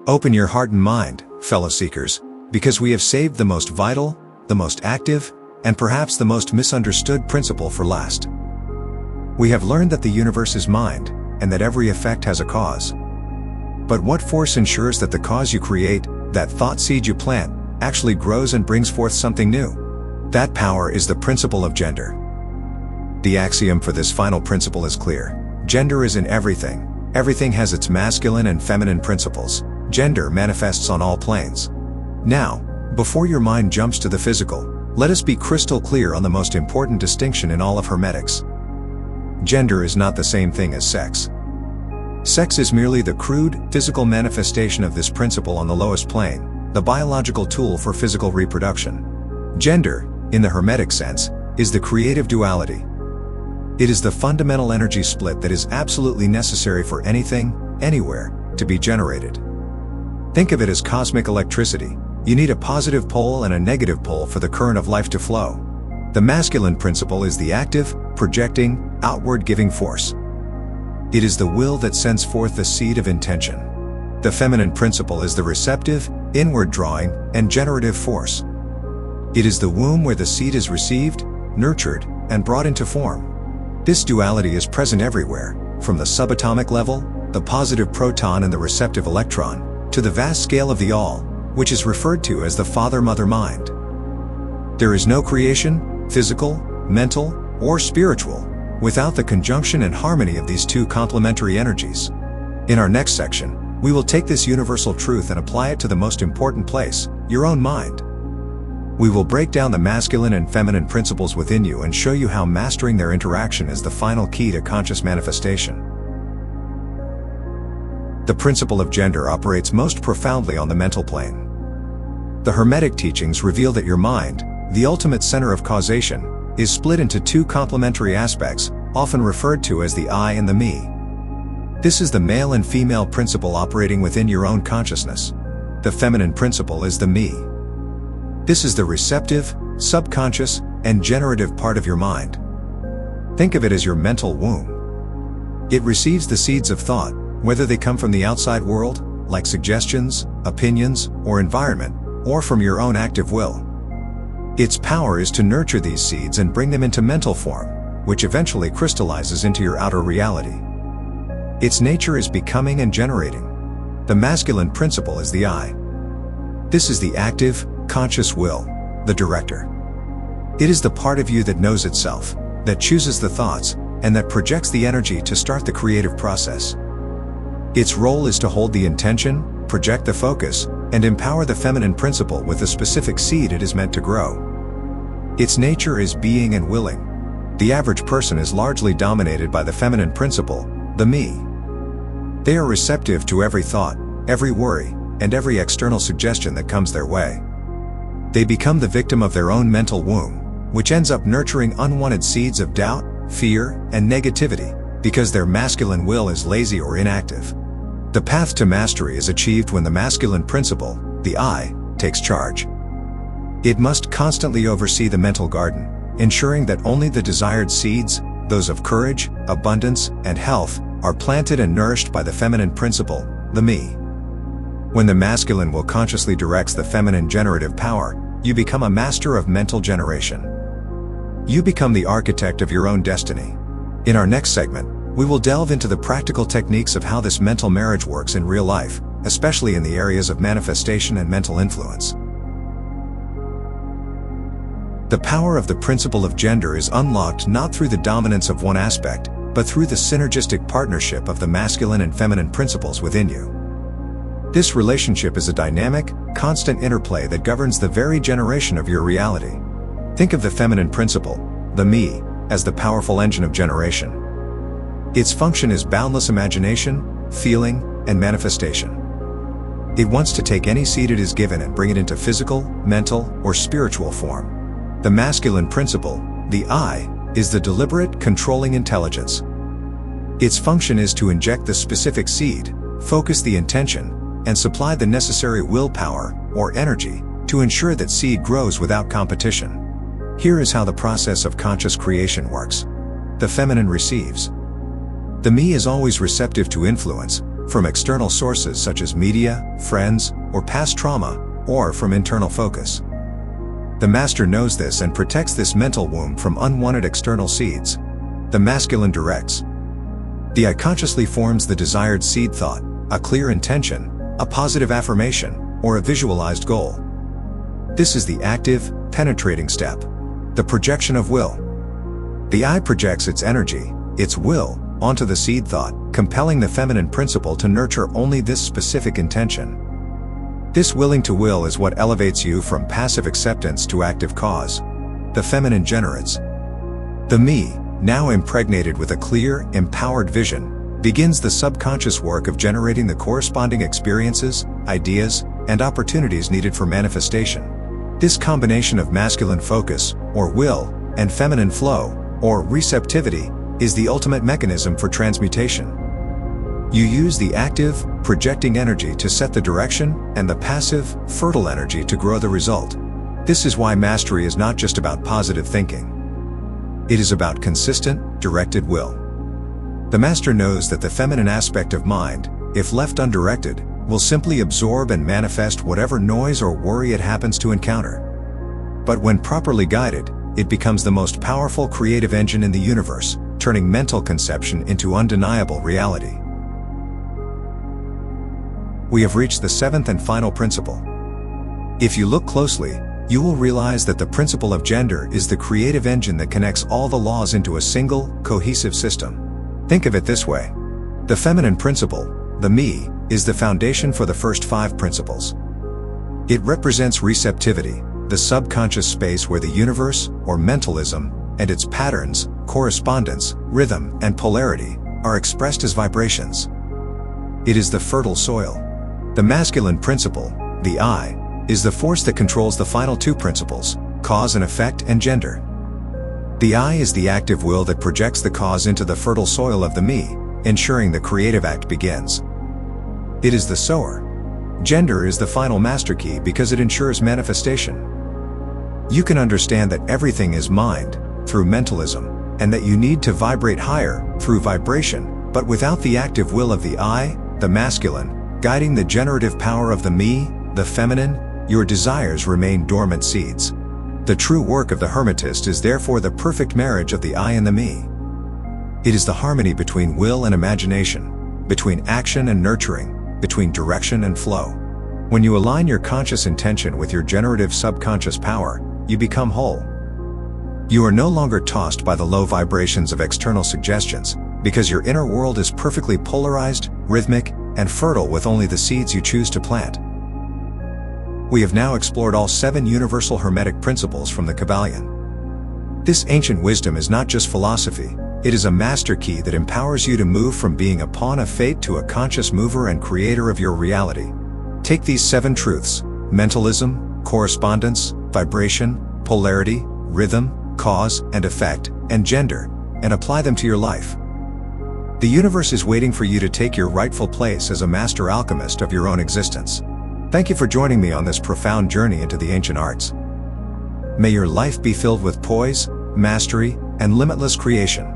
Open your heart and mind, fellow seekers, because we have saved the most vital, the most active, and perhaps the most misunderstood principle for last. We have learned that the universe is mind, and that every effect has a cause. But what force ensures that the cause you create, that thought seed you plant, actually grows and brings forth something new? That power is the principle of gender. The axiom for this final principle is clear. Gender is in everything. Everything has its masculine and feminine principles. Gender manifests on all planes. Now, before your mind jumps to the physical, let us be crystal clear on the most important distinction in all of Hermetics. Gender is not the same thing as sex. Sex is merely the crude, physical manifestation of this principle on the lowest plane, the biological tool for physical reproduction. Gender, in the Hermetic sense, is the creative duality. It is the fundamental energy split that is absolutely necessary for anything, anywhere, to be generated. Think of it as cosmic electricity. You need a positive pole and a negative pole for the current of life to flow. The masculine principle is the active, projecting, outward giving force. It is the will that sends forth the seed of intention. The feminine principle is the receptive, inward drawing, and generative force. It is the womb where the seed is received, nurtured, and brought into form. This duality is present everywhere, from the subatomic level, the positive proton and the receptive electron, to the vast scale of the all, which is referred to as the father-mother mind. There is no creation, physical, mental, or spiritual, without the conjunction and harmony of these two complementary energies. In our next section, we will take this universal truth and apply it to the most important place, your own mind. We will break down the masculine and feminine principles within you and show you how mastering their interaction is the final key to conscious manifestation. The principle of gender operates most profoundly on the mental plane. The Hermetic teachings reveal that your mind, the ultimate center of causation, is split into two complementary aspects, often referred to as the I and the me. This is the male and female principle operating within your own consciousness. The feminine principle is the me. This is the receptive, subconscious, and generative part of your mind. Think of it as your mental womb. It receives the seeds of thought, whether they come from the outside world, like suggestions, opinions, or environment, or from your own active will. Its power is to nurture these seeds and bring them into mental form, which eventually crystallizes into your outer reality. Its nature is becoming and generating. The masculine principle is the I. This is the active, conscious will, the director. It is the part of you that knows itself, that chooses the thoughts, and that projects the energy to start the creative process. Its role is to hold the intention, project the focus, and empower the feminine principle with the specific seed it is meant to grow. Its nature is being and willing. The average person is largely dominated by the feminine principle, the me. They are receptive to every thought, every worry, and every external suggestion that comes their way. They become the victim of their own mental womb, which ends up nurturing unwanted seeds of doubt, fear, and negativity, because their masculine will is lazy or inactive. The path to mastery is achieved when the masculine principle, the I, takes charge. It must constantly oversee the mental garden, ensuring that only the desired seeds, those of courage, abundance, and health, are planted and nourished by the feminine principle, the me. When the masculine will consciously directs the feminine generative power, you become a master of mental generation. You become the architect of your own destiny. In our next segment, we will delve into the practical techniques of how this mental marriage works in real life, especially in the areas of manifestation and mental influence. The power of the principle of gender is unlocked not through the dominance of one aspect, but through the synergistic partnership of the masculine and feminine principles within you. This relationship is a dynamic, constant interplay that governs the very generation of your reality. Think of the feminine principle, the me, as the powerful engine of generation. Its function is boundless imagination, feeling, and manifestation. It wants to take any seed it is given and bring it into physical, mental, or spiritual form. The masculine principle, the I, is the deliberate, controlling intelligence. Its function is to inject the specific seed, focus the intention, and supply the necessary willpower, or energy, to ensure that seed grows without competition. Here is how the process of conscious creation works. The feminine receives. The me is always receptive to influence, from external sources such as media, friends, or past trauma, or from internal focus. The master knows this and protects this mental womb from unwanted external seeds. The masculine directs. The I consciously forms the desired seed thought, a clear intention, a positive affirmation, or a visualized goal. This is the active, penetrating step. The projection of will. The I projects its energy, its will, onto the seed thought, compelling the feminine principle to nurture only this specific intention. This willing to will is what elevates you from passive acceptance to active cause. The feminine generates. The me, now impregnated with a clear, empowered vision, begins the subconscious work of generating the corresponding experiences, ideas, and opportunities needed for manifestation. This combination of masculine focus, or will, and feminine flow, or receptivity, is the ultimate mechanism for transmutation. You use the active, projecting energy to set the direction, and the passive, fertile energy to grow the result. This is why mastery is not just about positive thinking. It is about consistent, directed will. The master knows that the feminine aspect of mind, if left undirected, will simply absorb and manifest whatever noise or worry it happens to encounter. But when properly guided, it becomes the most powerful creative engine in the universe, turning mental conception into undeniable reality. We have reached the seventh and final principle. If you look closely, you will realize that the principle of gender is the creative engine that connects all the laws into a single, cohesive system. Think of it this way. The feminine principle, the me, is the foundation for the first 5 principles. It represents receptivity, the subconscious space where the universe, or mentalism, and its patterns, correspondence, rhythm, and polarity, are expressed as vibrations. It is the fertile soil. The masculine principle, the I, is the force that controls the final 2 principles, cause and effect and gender. The I is the active will that projects the cause into the fertile soil of the me, ensuring the creative act begins. It is the sower. Gender is the final master key because it ensures manifestation. You can understand that everything is mind, through mentalism, and that you need to vibrate higher, through vibration, but without the active will of the I, the masculine, guiding the generative power of the me, the feminine, your desires remain dormant seeds. The true work of the hermetist is therefore the perfect marriage of the I and the me. It is the harmony between will and imagination, between action and nurturing, between direction and flow. When you align your conscious intention with your generative subconscious power, you become whole. You are no longer tossed by the low vibrations of external suggestions, because your inner world is perfectly polarized, rhythmic, and fertile with only the seeds you choose to plant. We have now explored all 7 universal hermetic principles from the Kybalion. This ancient wisdom is not just philosophy, it is a master key that empowers you to move from being a pawn of fate to a conscious mover and creator of your reality. Take these 7 truths: mentalism, correspondence, vibration, polarity, rhythm, cause and effect, and gender, and apply them to your life. The universe is waiting for you to take your rightful place as a master alchemist of your own existence. Thank you for joining me on this profound journey into the ancient arts. May your life be filled with poise, mastery, and limitless creation.